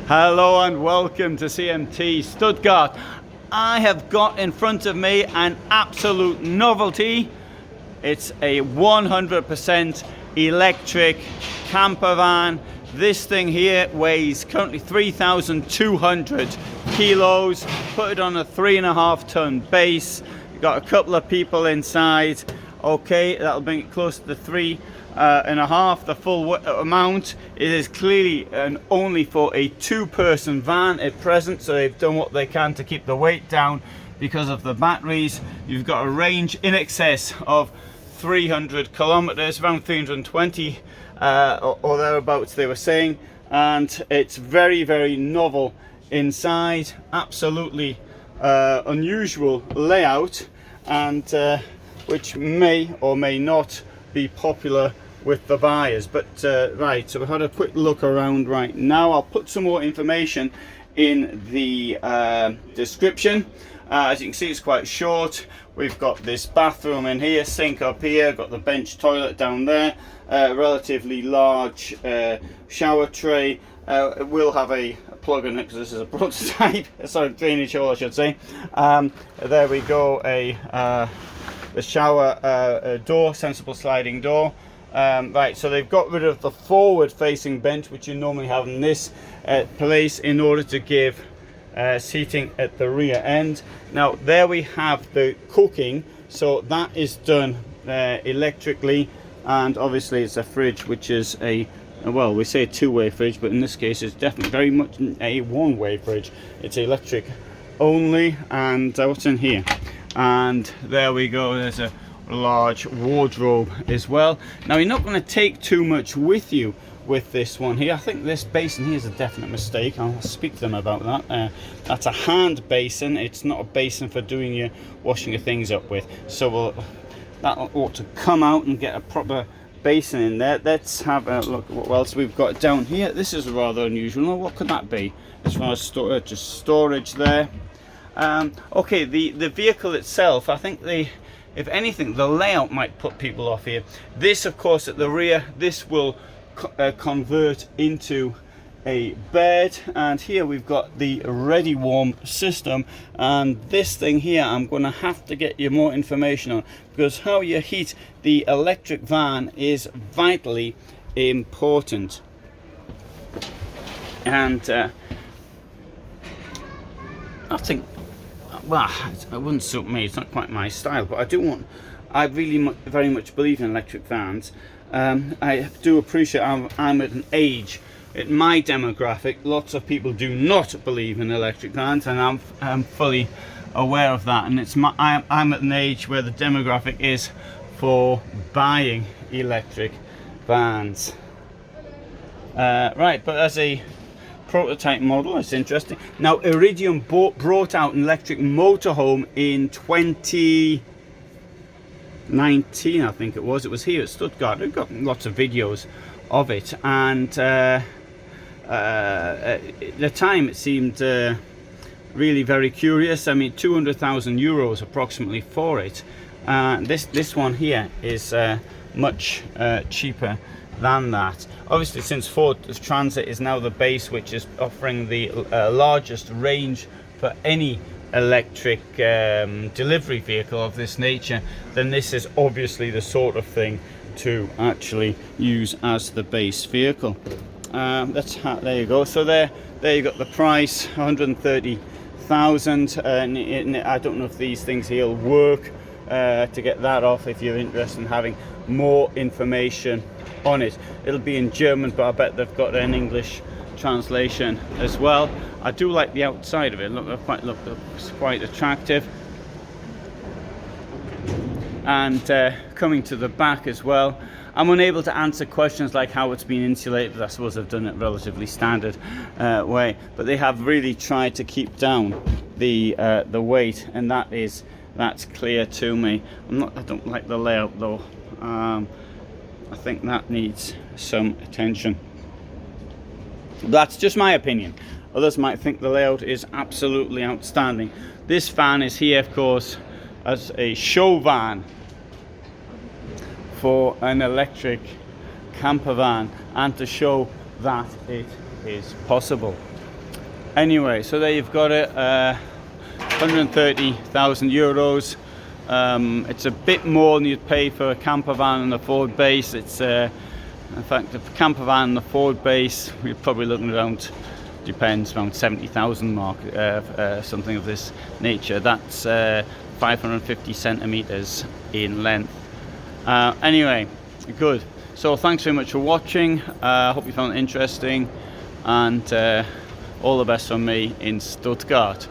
Hello and welcome to CMT Stuttgart. I have got in front of me an absolute novelty. It's a 100% electric camper van. This thing here weighs currently 3,200 kilos. Put it on a 3.5 ton base. You've got a couple of people inside. Okay, that'll bring it close to the 3.5, the full amount. It is clearly only for a two-person van at present, so they've done what they can to keep the weight down because of the batteries. You've got a range in excess of 300 kilometers, around 320 or thereabouts they were saying, and it's very, very novel inside. Absolutely unusual layout, and which may or may not be popular with the buyers. But right, so we've had a quick look around right now. I'll put some more information in the description. As you can see, it's quite short. We've got this bathroom in here, sink up here, got the bench toilet down there, relatively large shower tray. It will have a plug in it because this is a prototype. Sorry, drainage hole I should say. There we go, the shower door, sensible sliding door. Right, so they've got rid of the forward facing bench which you normally have in this place in order to give seating at the rear end. Now there we have the cooking, so that is done electrically, and obviously it's a fridge which is a, well, we say a two-way fridge, but in this case it's definitely very much a one-way fridge. It's electric only. And what's in here? And there we go, there's a large wardrobe as well. Now you're not going to take too much with you with this one here. I think this basin here is a definite mistake. I'll speak to them about that. That's a hand basin. It's not a basin for doing your washing your things up with. So that ought to come out and get a proper basin in there. Let's have a look what else we've got down here. This is rather unusual. What could that be? As far as storage, just storage there. Okay, the vehicle itself, I think if anything, the layout might put people off here. This, of course, at the rear, this will convert into a bed, and here we've got the ready warm system, and this thing here I'm going to have to get you more information on, because how you heat the electric van is vitally important. And I think, well, it wouldn't suit me, it's not quite my style, but I really very much believe in electric vans. I do appreciate I'm at an age, in my demographic, lots of people do not believe in electric vans, and I'm fully aware of that, and I'm at an age where the demographic is for buying electric vans. Right, but as a prototype model, it's interesting. Now Aridium brought out an electric motorhome in 2019, I think it was here at Stuttgart. We've got lots of videos of it, and at the time it seemed really very curious. I mean, 200,000 euros approximately for it. This one here is much cheaper than that. Obviously, since Ford Transit is now the base, which is offering the largest range for any electric delivery vehicle of this nature, then this is obviously the sort of thing to actually use as the base vehicle. There you go. So there you got the price, 130,000. And I don't know if these things here will work to get that off. If you're interested in having more information on it, it'll be in German, but I bet they've got an English translation as well. I do like the outside of it. It's quite attractive. And coming to the back as well, I'm unable to answer questions like how it's been insulated. I suppose I've done it relatively standard way, but they have really tried to keep down the weight, and that's clear to me. I don't like the layout though. I think that needs some attention. That's just my opinion. Others might think the layout is absolutely outstanding. This van is here, of course, as a show van for an electric camper van, and to show that it is possible. Anyway, so there you've got it. 130,000 euros. It's a bit more than you'd pay for a camper van and a Ford base. It's in fact, the camper van and the Ford base, we're probably looking around, depends, around 70,000 mark, something of this nature. That's 550 centimeters in length. Anyway, good. So thanks very much for watching. I hope you found it interesting, and all the best from me in Stuttgart.